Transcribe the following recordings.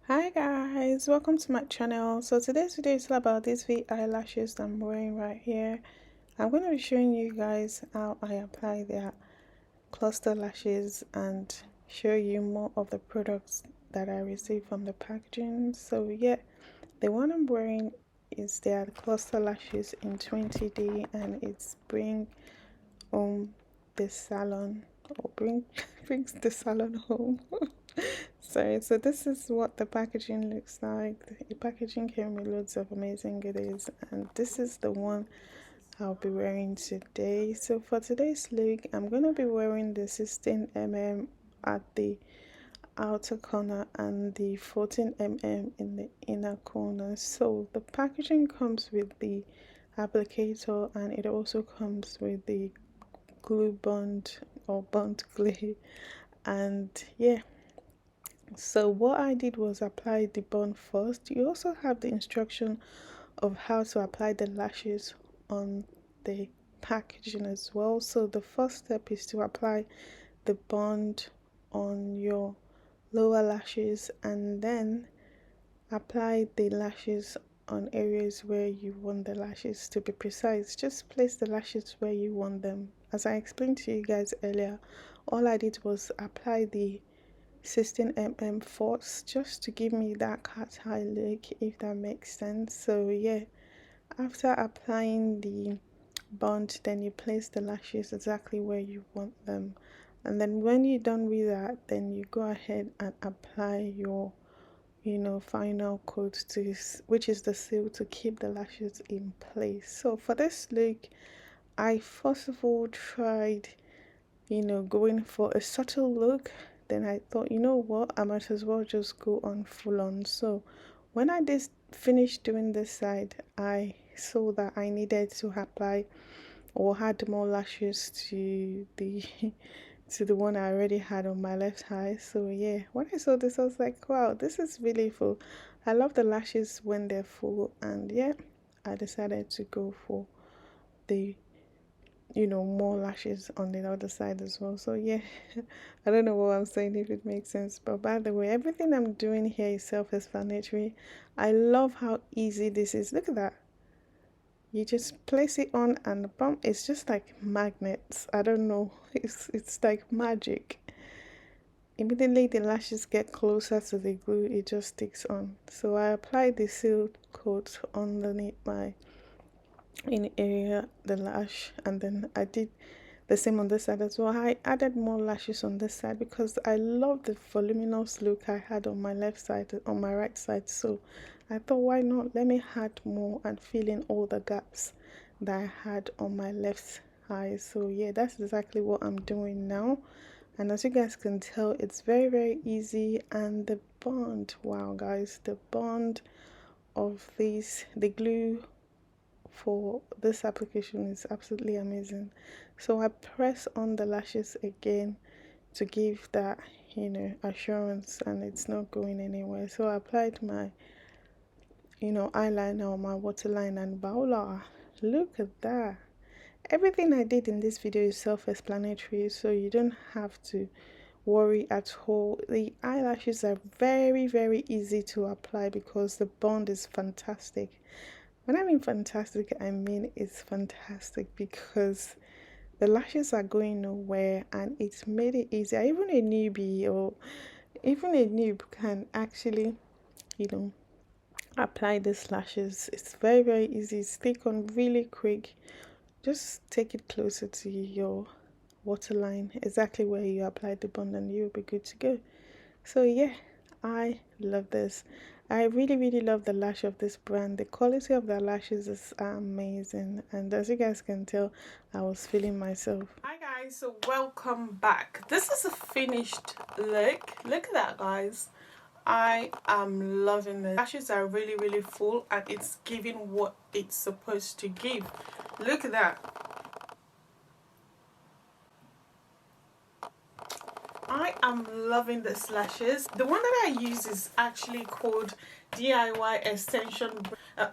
Hi guys, welcome to my channel. So today's video is all about these Veye eyelashes I'm wearing right here. I'm going to be showing you guys how I apply their cluster lashes and show you more of the products that I received from the packaging. So yeah, the one I'm wearing is their cluster lashes in 20D, and it's bring the salon or brings the salon home. Sorry, so this is what the packaging looks like. The packaging came with loads of amazing goodies, and this is the one I'll be wearing today. So for today's look, I'm going to be wearing the 16 mm at the outer corner and the 14 mm in the inner corner. So the packaging comes with the applicator, and it also comes with the glue bond or bond glue. And yeah, so what I did was apply the bond first. You also have the instruction of how to apply the lashes on the packaging as well. So the first step is to apply the bond on your lower lashes, and then apply the lashes on areas where you want the lashes to be precise. Just place the lashes where you want them. As I explained to you guys earlier, all I did was apply the 16 mm first, just to give me that cat eye look, if that makes sense. So yeah, after applying the bond, then you place the lashes exactly where you want them, and then when you're done with that, then you go ahead and apply your final coat to this, which is the seal to keep the lashes in place. So for this look, I first of all tried going for a subtle look. Then I thought, you know what, I might as well just go on full on. So when I did finish doing this side, I saw that I needed to apply or add more lashes to the to the one I already had on my left eye. So yeah, when I saw this, I was like, wow, this is really full. I love the lashes when they're full, and yeah, I decided to go for the more lashes on the other side as well. So yeah, I don't know what I'm saying, if it makes sense, but by the way, everything I'm doing here is self-explanatory. I love how easy this is. Look at that. You just place it on and the bump, it's just like magnets. I don't know, it's like magic. Immediately the lashes get closer to the glue, it just sticks on. So I applied the seal coat underneath my in area the lash, and then I did the same on this side as well. I added more lashes on this side because I love the voluminous look I had on my left side, on my right side. So I thought, why not, let me add more and fill in all the gaps that I had on my left eye. So yeah, that's exactly what I'm doing now, and as you guys can tell, it's very easy. And the bond, wow guys, the bond of the glue for this application is absolutely amazing. So I press on the lashes again to give that assurance, and it's not going anywhere. So I applied my eyeliner or my waterline, and voila, look at that. Everything I did in this video is self-explanatory, so you don't have to worry at all. The eyelashes are very easy to apply because the bond is fantastic. When I mean fantastic, I mean it's fantastic because the lashes are going nowhere, and it's made it easier. Even a newbie or even a noob can actually, you know, apply these lashes. It's very easy. Stick on really quick. Just take it closer to your waterline, exactly where you applied the bond, and you'll be good to go. So yeah, I love this. I really love the lash of this brand. The quality of the lashes is amazing, and as you guys can tell, I was feeling myself. Hi guys, so welcome back. This is a finished look at that guys. I am loving this. Lashes are really full, and it's giving what it's supposed to give. Look at that. I am loving this lashes. The one that I use is actually called DIY Extension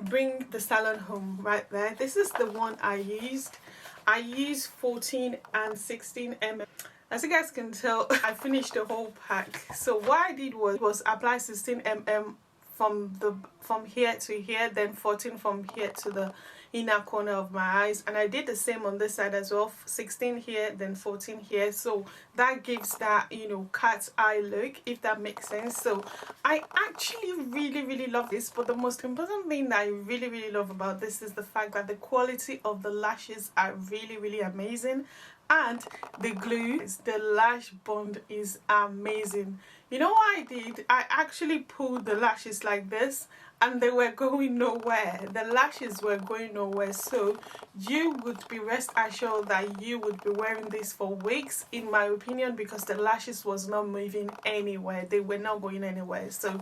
Bring the Salon Home, right there. This is the one I used. I used 14 and 16 mm. As you guys can tell, I finished the whole pack. So what I did was apply 16 mm from here to here, then 14 from here to the inner corner of my eyes, and I did the same on this side as well, 16 here then 14 here, so that gives that, you know, cat's eye look, if that makes sense. So I actually really love this, but the most important thing that I really love about this is the fact that the quality of the lashes are really amazing, and the glue, the lash bond is amazing. You know what I did? I actually pulled the lashes like this and they were going nowhere. The lashes were going nowhere. So you would be rest assured that you would be wearing this for weeks, in my opinion, because the lashes was not moving anywhere. They were not going anywhere. So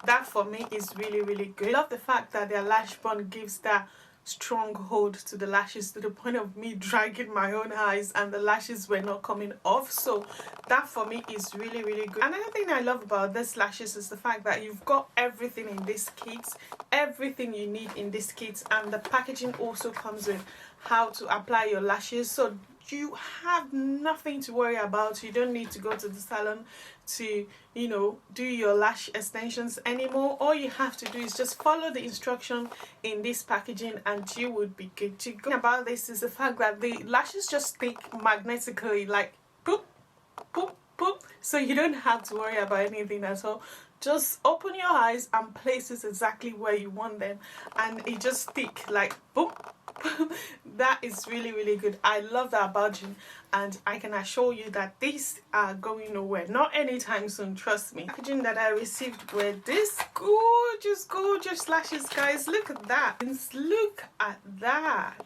that for me is really good. I love the fact that their lash bond gives that strong hold to the lashes, to the point of me dragging my own eyes and the lashes were not coming off. So that for me is really good. Another thing I love about this lashes is the fact that you've got everything in this kit, everything you need in this kit, and the packaging also comes with how to apply your lashes, so you have nothing to worry about. You don't need to go to the salon to, you know, do your lash extensions anymore. All you have to do is just follow the instruction in this packaging and you would be good to go. About this is the fact that the lashes just stick magnetically, like poop poop poop, so you don't have to worry about anything at all. Just open your eyes and place it exactly where you want them and it just stick like boom. That is really good. I love that about you, and I can assure you that these are going nowhere, not anytime soon, trust me. The packaging that I received were this gorgeous lashes, guys. Look at that. Look at that.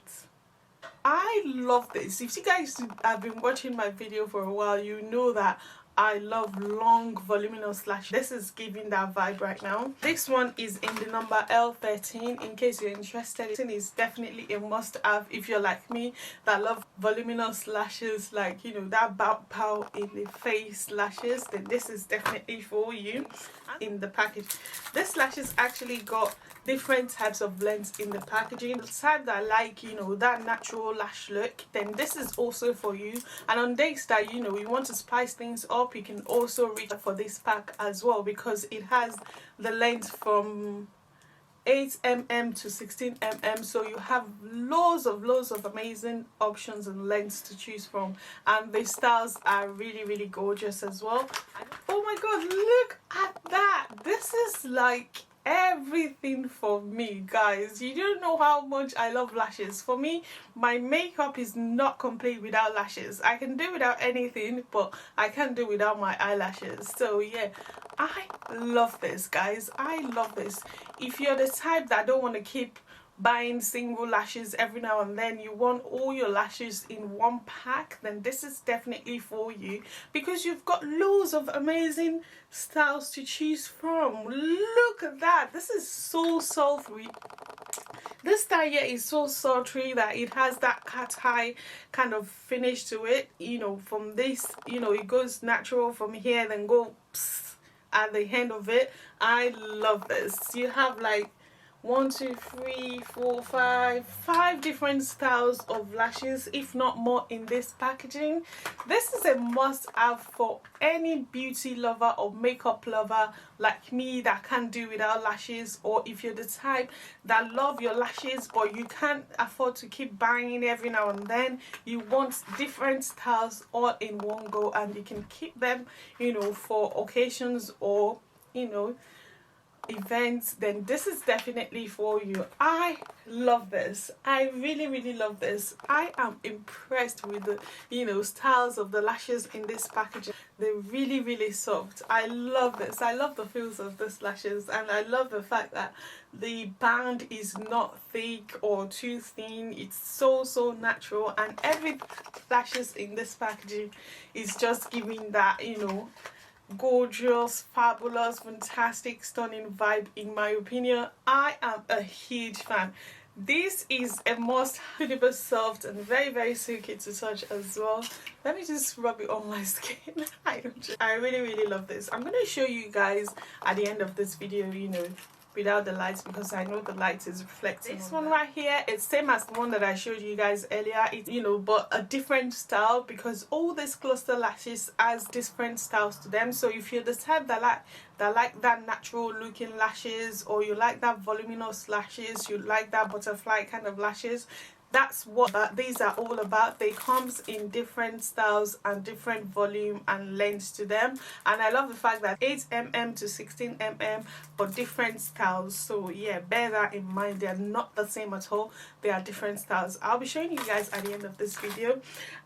I love this. If you guys have been watching my video for a while, you know that I love long voluminous lashes. This is giving that vibe right now. This one is in the number L13 in case you're interested. It is definitely a must have if you're like me that love voluminous lashes, like, you know, that pow in the face lashes, then this is definitely for you. In the package, this lashes actually got different types of blends in the packaging. The type that like, you know, that natural lash look, then this is also for you. And on days that, you know, you want to spice things up, you can also reach for this pack as well, because it has the length from 8mm to 16mm, so you have loads of amazing options and lengths to choose from, and the styles are really gorgeous as well. Oh my god, look at that. This is like everything for me, guys. You don't know how much I love lashes. For me, my makeup is not complete without lashes. I can do without anything, but I can't do without my eyelashes. So yeah, I love this, guys. I love this. If you're the type that don't want to keep buying single lashes every now and then, you want all your lashes in one pack, then this is definitely for you, because you've got loads of amazing styles to choose from. Look at that. This is so sultry. This style here is so sultry that it has that cat eye kind of finish to it. You know, from this, you know, it goes natural from here, then go psst at the end of it. I love this. You have like 1, 2, 3, 4, 5 different styles of lashes, if not more, in this packaging. This is a must have for any beauty lover or makeup lover like me that can't do without lashes, or if you're the type that love your lashes but you can't afford to keep buying every now and then. You want different styles all in one go, and you can keep them, you know, for occasions or, you know, events, then this is definitely for you. I love this. I really love this. I am impressed with the, you know, styles of the lashes in this packaging. They're really soft. I love this. I love the feels of this lashes, and I love the fact that the band is not thick or too thin. It's so natural, and every lashes in this packaging is just giving that, you know, gorgeous, fabulous, fantastic, stunning vibe. In my opinion, I am a huge fan. This is a must. Super soft and very silky to touch as well. Let me just rub it on my skin. I really love this. I'm going to show you guys at the end of this video, you know, without the lights because I know the light is reflecting. This one right here, it's same as the one that I showed you guys earlier. It, you know, but a different style because all these cluster lashes has different styles to them. So if you're the type that like that natural looking lashes, or you like that voluminous lashes, you like that butterfly kind of lashes, that's what these are all about. They comes in different styles and different volume and lengths to them, and I love the fact that 8mm to 16mm but different styles. So yeah, bear that in mind, they're not the same at all, they are different styles. I'll be showing you guys at the end of this video.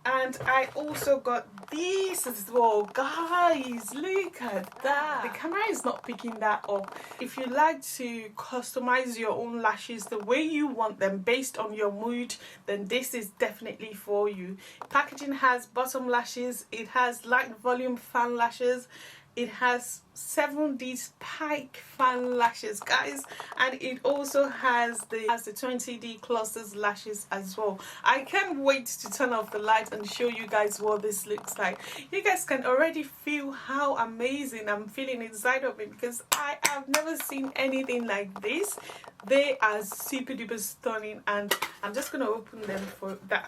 And I also got these as well. Guys, look at that. The camera is not picking that up. If you like to customize your own lashes the way you want them based on your mood, then this is definitely for you. Packaging has bottom lashes, it has light volume fan lashes, it has 7D spike fan lashes, guys, and it also has the 20D clusters lashes as well. I can't wait to turn off the light and show you guys what this looks like. You guys can already feel how amazing I'm feeling inside of it because I have never seen anything like this. They are super duper stunning, and I'm just gonna open them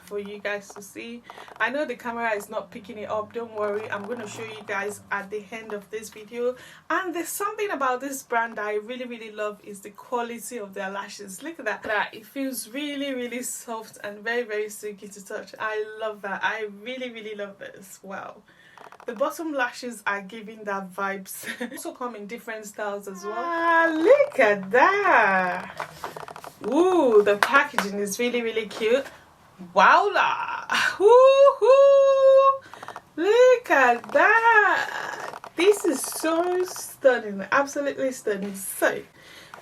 for you guys to see. I know the camera is not picking it up, don't worry, I'm gonna show you guys at the end of this video. And there's something about this brand that I really love is the quality of their lashes. Look at that. It feels really soft and very silky to touch. I love that. I really love this. Wow. The bottom lashes are giving that vibes. Also come in different styles as well. Ah, look at that. Ooh, the packaging is really cute. Voila. Woohoo! Look at that. This is so stunning, absolutely stunning. So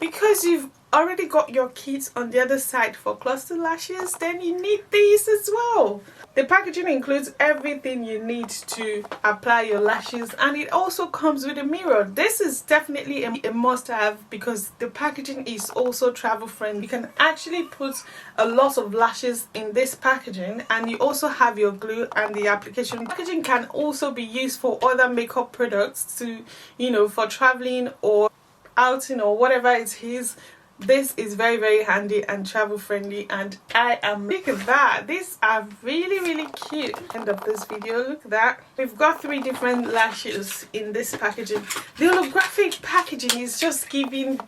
because you've already got your kits on the other side for cluster lashes, then you need these as well. The packaging includes everything you need to apply your lashes, and it also comes with a mirror. This is definitely a must-have because the packaging is also travel friendly. You can actually put a lot of lashes in this packaging, and you also have your glue and the application. Packaging can also be used for other makeup products to, you know, for traveling or outing or whatever it is. This is very handy and travel friendly, and I am, look at that, these are really cute. End of this video, look at that. We've got 3 different lashes in this packaging. The holographic packaging is just giving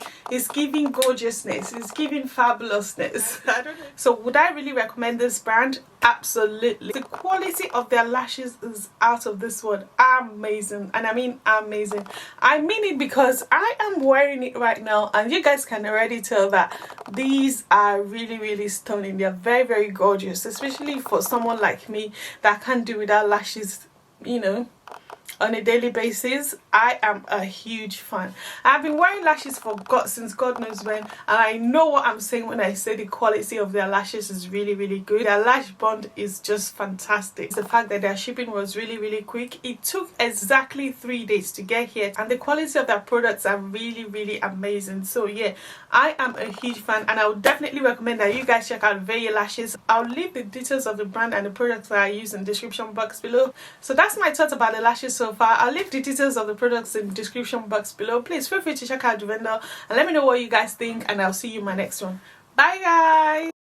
gorgeousness, it's giving fabulousness. I don't know. So would I really recommend this brand? Absolutely. The quality of their lashes is out of this world. Amazing, and I mean amazing. I mean it because I am wearing it right now, and you guys can already tell that these are really stunning. They're very gorgeous, especially for someone like me that can't do without lashes, you know, on a daily basis. I am a huge fan. I've been wearing lashes for since God knows when, and I know what I'm saying when I say the quality of their lashes is really good. Their lash bond is just fantastic. The fact that their shipping was really quick. It took exactly 3 days to get here, and the quality of their products are really amazing. So yeah, I am a huge fan, and I would definitely recommend that you guys check out Veyelashes. I'll leave the details of the brand and the products that I use in the description box below. So that's my thoughts about the lashes so far. I'll leave the details of the products in the description box below. Please feel free to check out the vendor and let me know what you guys think, and I'll see you in my next one. Bye guys.